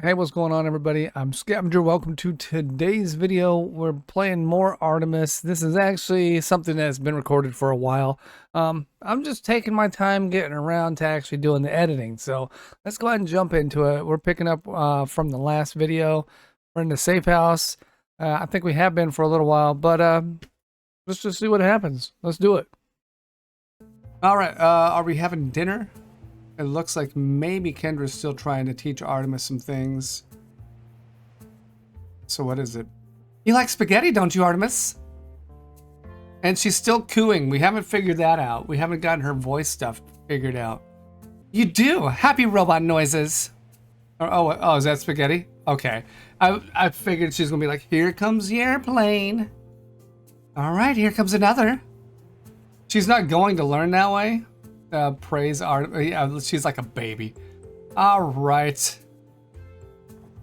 Hey, what's going on, everybody? I'm Scavenger. Welcome to today's video. We're playing more Artemis. This is actually something that's been recorded for a while. I'm just taking my time getting around to actually doing the editing. So let's go ahead and jump into it. We're picking up from the last video. We're in the safe house. I think we have been for a little while, but let's just see what happens. Let's do it. All right. Are we having dinner? It looks like maybe Kendra's still trying to teach Artemis some things. So what is it? You like spaghetti, don't you, Artemis? And she's still cooing. We haven't figured that out. We haven't gotten her voice stuff figured out. You do. Happy robot noises. Oh, is that spaghetti? Okay. I figured she's going to be like, here comes the airplane. All right, here comes another. She's not going to learn that way. Praise art. Yeah, she's like a baby. All right.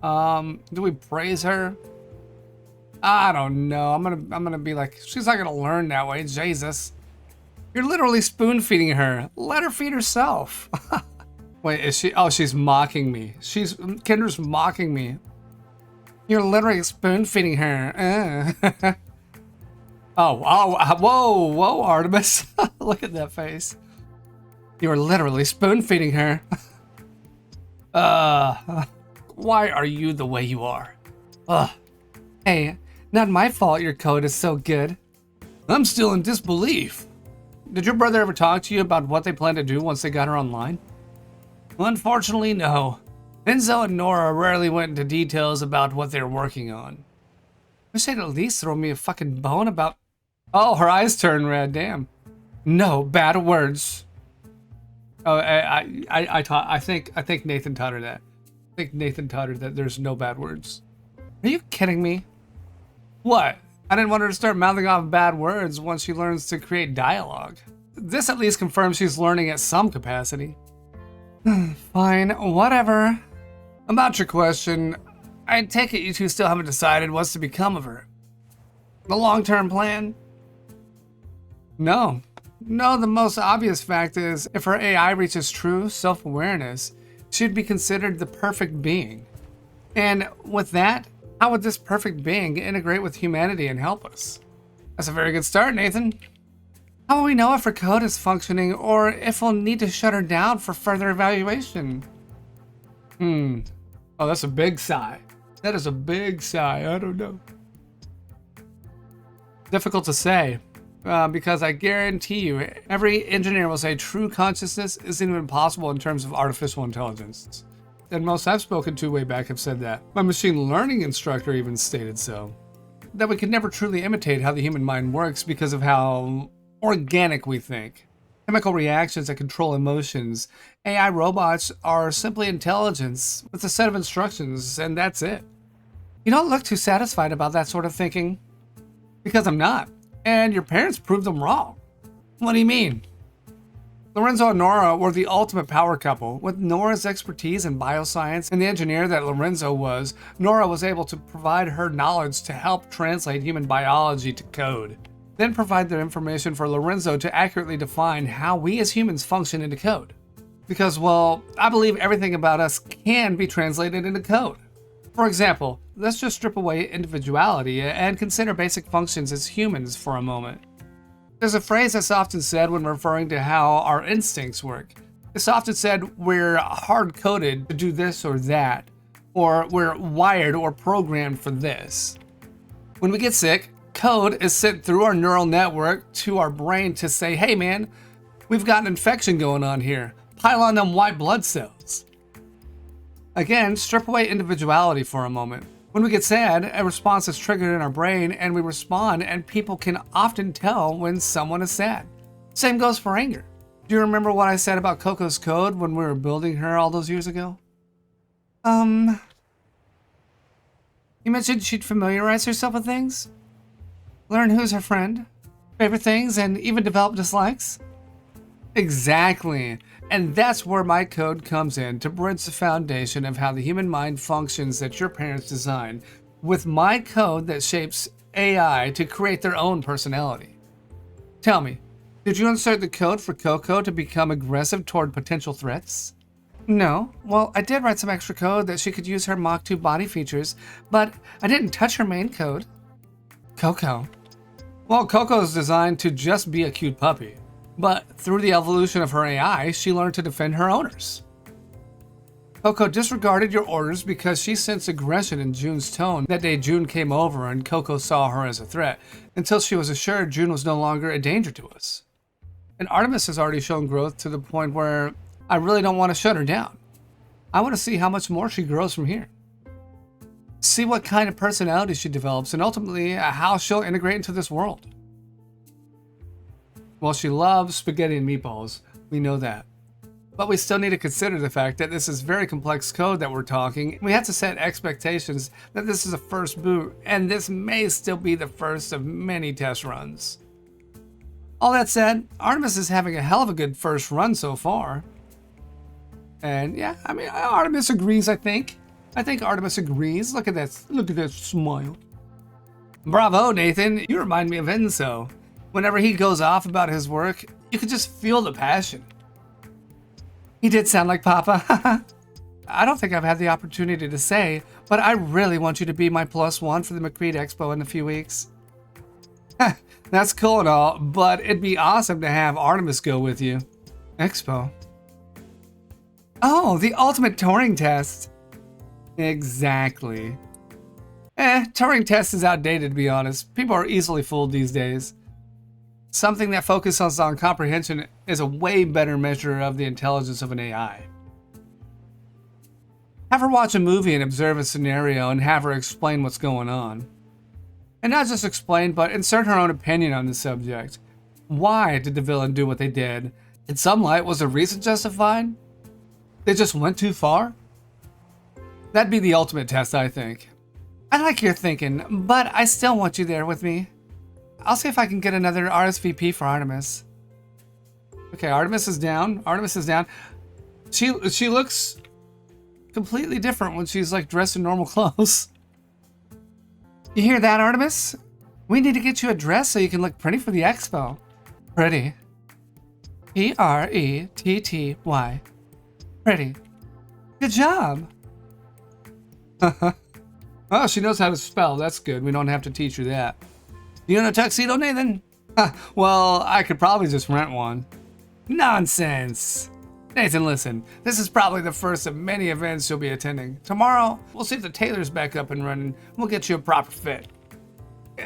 Do we praise her? I don't know. I'm gonna be like, she's not gonna learn that way. Jesus, you're literally spoon feeding her. Let her feed herself. Wait, is she? Oh, she's mocking me. Kendra's mocking me. You're literally spoon feeding her. Whoa, Artemis. Look at that face. You're literally spoon feeding her. Why are you the way you are? Hey, not my fault your code is so good. I'm still in disbelief. Did your brother ever talk to you about what they plan to do once they got her online? Well, unfortunately, no. Enzo and Nora rarely went into details about what they're working on. Wish they'd at least throw me a fucking bone about... Oh, her eyes turn red, damn. No bad words. Oh, I think Nathan taught her that. I think Nathan taught her that there's no bad words. Are you kidding me? What? I didn't want her to start mouthing off bad words once she learns to create dialogue. This at least confirms she's learning at some capacity. Fine, whatever. About your question, I take it you two still haven't decided what's to become of her. The long-term plan? No. No, the most obvious fact is, if her AI reaches true self-awareness, she'd be considered the perfect being. And with that, how would this perfect being integrate with humanity and help us? That's a very good start, Nathan. How will we know if her code is functioning, or if we'll need to shut her down for further evaluation? Oh, that's a big sigh. That is a big sigh. I don't know. Difficult to say. Because I guarantee you, every engineer will say true consciousness isn't even possible in terms of artificial intelligence. And most I've spoken to way back have said that. My machine learning instructor even stated so. That we could never truly imitate how the human mind works because of how organic we think. Chemical reactions that control emotions. AI robots are simply intelligence with a set of instructions, and that's it. You don't look too satisfied about that sort of thinking. Because I'm not. And your parents proved them wrong. What do you mean? Lorenzo and Nora were the ultimate power couple. With Nora's expertise in bioscience and the engineer that Lorenzo was, Nora was able to provide her knowledge to help translate human biology to code. Then provide the information for Lorenzo to accurately define how we as humans function into code. Because, well, I believe everything about us can be translated into code. For example, let's just strip away individuality and consider basic functions as humans for a moment. There's a phrase that's often said when referring to how our instincts work. It's often said we're hard-coded to do this or that, or we're wired or programmed for this. When we get sick, code is sent through our neural network to our brain to say, hey man, we've got an infection going on here. Pile on them white blood cells. Again, strip away individuality for a moment. When we get sad, a response is triggered in our brain and we respond, and people can often tell when someone is sad. Same goes for anger. Do you remember what I said about Coco's code when we were building her all those years ago? You mentioned she'd familiarize herself with things? Learn who's her friend, favorite things, and even develop dislikes? Exactly. And that's where my code comes in, to bridge the foundation of how the human mind functions that your parents designed, with my code that shapes AI to create their own personality. Tell me, did you insert the code for Coco to become aggressive toward potential threats? No. Well, I did write some extra code that she could use her Mach 2 body features, but I didn't touch her main code. Coco. Well, Coco is designed to just be a cute puppy, but through the evolution of her AI, she learned to defend her owners. Coco disregarded your orders because she sensed aggression in June's tone that day June came over and Coco saw her as a threat, until she was assured June was no longer a danger to us. And Artemis has already shown growth to the point where I really don't want to shut her down. I want to see how much more she grows from here. See what kind of personality she develops and ultimately how she'll integrate into this world. Well, she loves spaghetti and meatballs. We know that. But we still need to consider the fact that this is very complex code that we're talking. We have to set expectations that this is a first boot, and this may still be the first of many test runs. All that said, Artemis is having a hell of a good first run so far. And yeah, I mean, Artemis agrees, I think. I think Artemis agrees. Look at that smile. Bravo, Nathan. You remind me of Enzo. Whenever he goes off about his work, you can just feel the passion. He did sound like Papa. I don't think I've had the opportunity to say, but I really want you to be my +1 for the McCreed Expo in a few weeks. That's cool and all, but it'd be awesome to have Artemis go with you. Expo. Oh, the ultimate Turing test. Exactly. Turing test is outdated, to be honest. People are easily fooled these days. Something that focuses on comprehension is a way better measure of the intelligence of an AI. Have her watch a movie and observe a scenario and have her explain what's going on. And not just explain, but insert her own opinion on the subject. Why did the villain do what they did? In some light, was the reason justified? They just went too far? That'd be the ultimate test, I think. I like your thinking, but I still want you there with me. I'll see if I can get another RSVP for Artemis. Okay, Artemis is down. Artemis is down. She looks completely different when she's like dressed in normal clothes. You hear that, Artemis? We need to get you a dress so you can look pretty for the expo. Pretty. Pretty. Pretty. Good job. Oh, she knows how to spell. That's good. We don't have to teach her that. You want a tuxedo, Nathan? Well, I could probably just rent one. Nonsense. Nathan, listen. This is probably the first of many events you'll be attending. Tomorrow, we'll see if the tailor's back up and running. We'll get you a proper fit.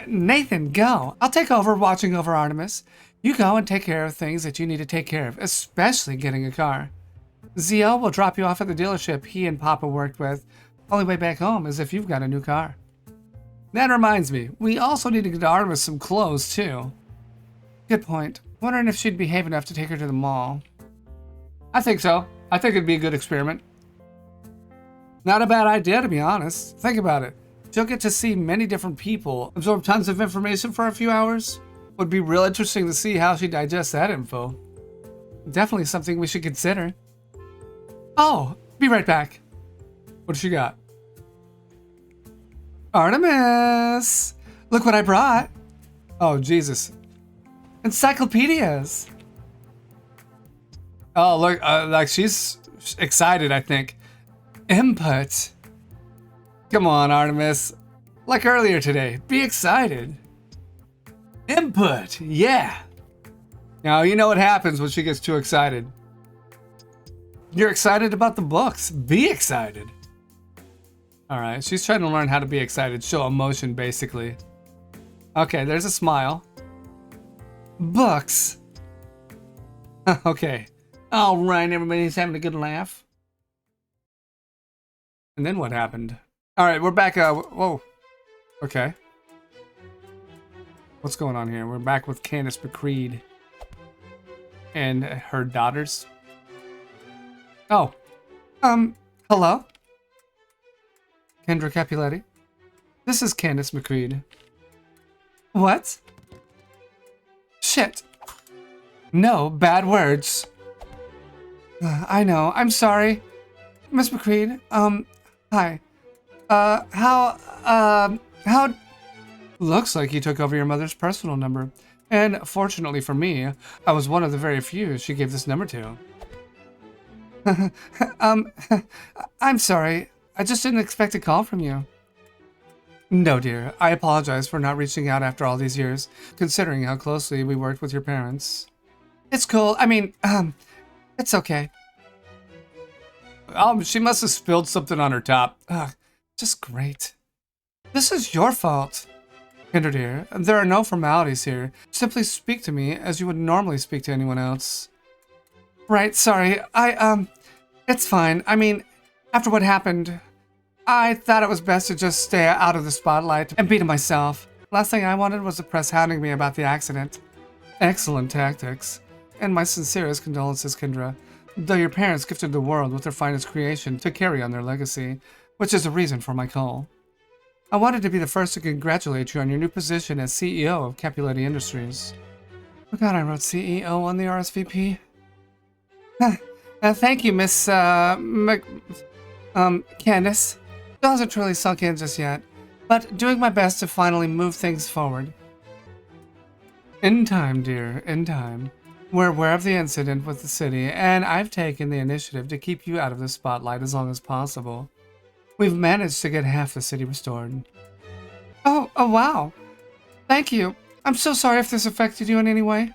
Nathan, go. I'll take over watching over Artemis. You go and take care of things that you need to take care of, especially getting a car. Zio will drop you off at the dealership he and Papa worked with. Only way back home is if you've got a new car. That reminds me, we also need to get Artemis some clothes, too. Good point. Wondering if she'd behave enough to take her to the mall. I think so. I think it'd be a good experiment. Not a bad idea, to be honest. Think about it. She'll get to see many different people, absorb tons of information for a few hours. Would be real interesting to see how she digests that info. Definitely something we should consider. Oh, be right back. What she got? Artemis! Look what I brought. Oh, Jesus. Encyclopedias. Oh, look, like she's excited, I think. Input. Come on, Artemis. Like earlier today, be excited. Input, yeah. Now, you know what happens when she gets too excited. You're excited about the books. Be excited. All right, she's trying to learn how to be excited, show emotion, basically. Okay, there's a smile. Books. Okay. All right, everybody's having a good laugh. And then what happened? All right, we're back. Whoa. Okay. What's going on here? We're back with Kandice McCreed and her daughters. Oh. Hello? Kendra Capuletti? This is Kandice McCreed. What? Shit. No bad words. I know. I'm sorry. Miss McCreed, hi. How... Looks like you took over your mother's personal number. And fortunately for me, I was one of the very few she gave this number to. um, I'm sorry. I just didn't expect a call from you. No, dear. I apologize for not reaching out after all these years, considering how closely we worked with your parents. It's cool. I mean, it's okay. She must have spilled something on her top. Ugh, just great. This is your fault. Kinder dear, there are no formalities here. Simply speak to me as you would normally speak to anyone else. Right, sorry. It's fine. I mean, after what happened, I thought it was best to just stay out of the spotlight and be to myself. Last thing I wanted was the press hounding me about the accident. Excellent tactics. And my sincerest condolences, Kendra. Though your parents gifted the world with their finest creation to carry on their legacy, which is the reason for my call. I wanted to be the first to congratulate you on your new position as CEO of Capuletti Industries. Forgot I wrote CEO on the RSVP. Thank you, Miss, Candice. It hasn't really sunk in just yet, but doing my best to finally move things forward. In time, dear, in time. We're aware of the incident with the city, and I've taken the initiative to keep you out of the spotlight as long as possible. We've managed to get half the city restored. Oh, wow. Thank you. I'm so sorry if this affected you in any way.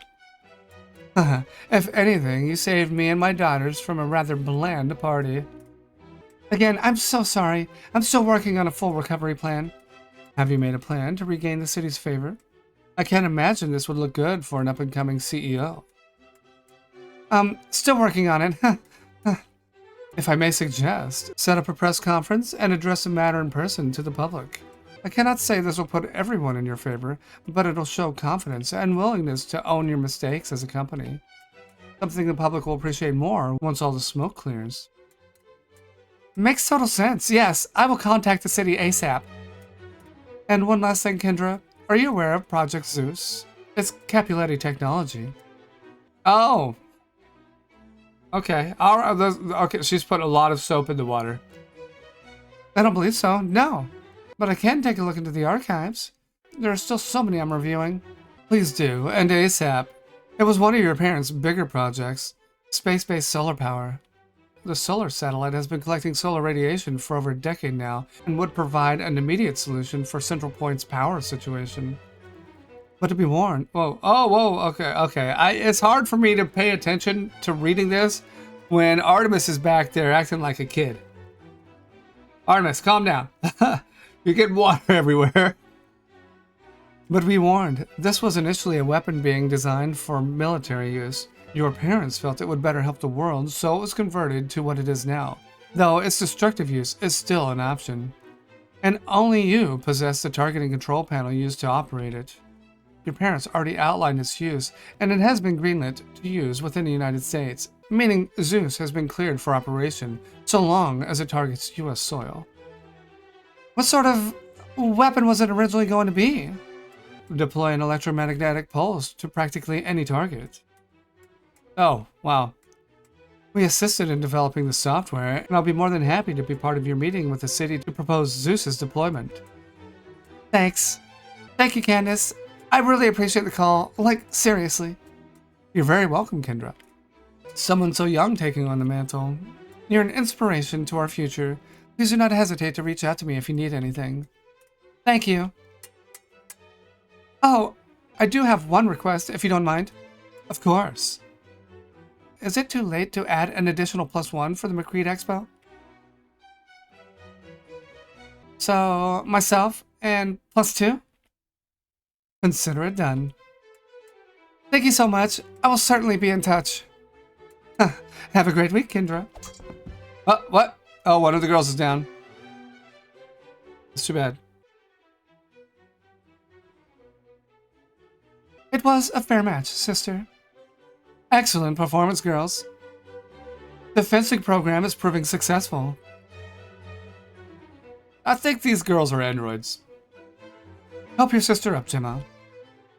If anything, you saved me and my daughters from a rather bland party. Again, I'm so sorry. I'm still working on a full recovery plan. Have you made a plan to regain the city's favor? I can't imagine this would look good for an up-and-coming CEO. Still working on it. If I may suggest, set up a press conference and address the matter in person to the public. I cannot say this will put everyone in your favor, but it'll show confidence and willingness to own your mistakes as a company. Something the public will appreciate more once all the smoke clears. Makes total sense. Yes, I will contact the city ASAP. And one last thing, Kendra. Are you aware of Project Zeus? It's Capuletti technology. Oh. Okay. Okay, she's put a lot of soap in the water. I don't believe so. No. But I can take a look into the archives. There are still so many I'm reviewing. Please do, and ASAP. It was one of your parents' bigger projects. Space-based solar power. The solar satellite has been collecting solar radiation for over a decade now and would provide an immediate solution for Central Point's power situation. But to be warned, okay. It's hard for me to pay attention to reading this when Artemis is back there acting like a kid. Artemis, calm down. You're getting water everywhere. But be warned, this was initially a weapon being designed for military use. Your parents felt it would better help the world, so it was converted to what it is now, though its destructive use is still an option. And only you possess the targeting control panel used to operate it. Your parents already outlined its use, and it has been greenlit to use within the United States, meaning Zeus has been cleared for operation so long as it targets U.S. soil. What sort of weapon was it originally going to be? Deploy an electromagnetic pulse to practically any target. Oh, wow. We assisted in developing the software, and I'll be more than happy to be part of your meeting with the city to propose Zeus's deployment. Thanks. Thank you, Candice. I really appreciate the call. Like, seriously. You're very welcome, Kendra. Someone so young taking on the mantle. You're an inspiration to our future. Please do not hesitate to reach out to me if you need anything. Thank you. Oh, I do have one request, if you don't mind. Of course. Is it too late to add an additional +1 for the McCreed Expo? So, myself and +2? Consider it done. Thank you so much. I will certainly be in touch. Have a great week, Kendra. What? Oh, one of the girls is down. It's too bad. It was a fair match, sister. Excellent performance, girls. The fencing program is proving successful. I think these girls are androids. Help your sister up, Gemma.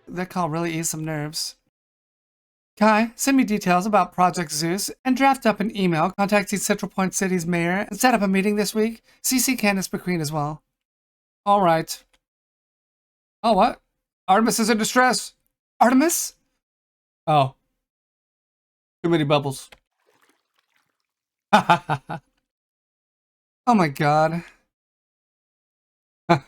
That call really eased some nerves. Kai, send me details about Project Zeus and draft up an email contacting Central Point City's mayor and set up a meeting this week. CC Kandice McCreed as well. All right. Oh, what? Artemis is in distress. Artemis? Oh. Too many bubbles. Oh my god. Does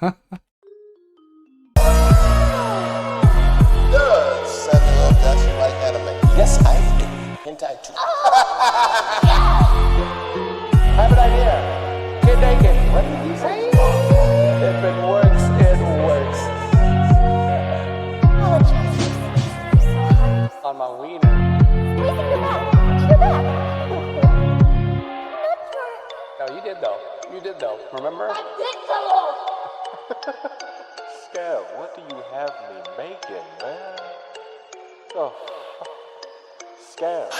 Samuel Jackson like anime? Yes, I do. Hentai too. I have an idea. Get naked. What did you say? If it works, it works. On my wiener. No, you did though. You did though. Remember? I did though. Scav, what do you have me making, man? Oh, Scav.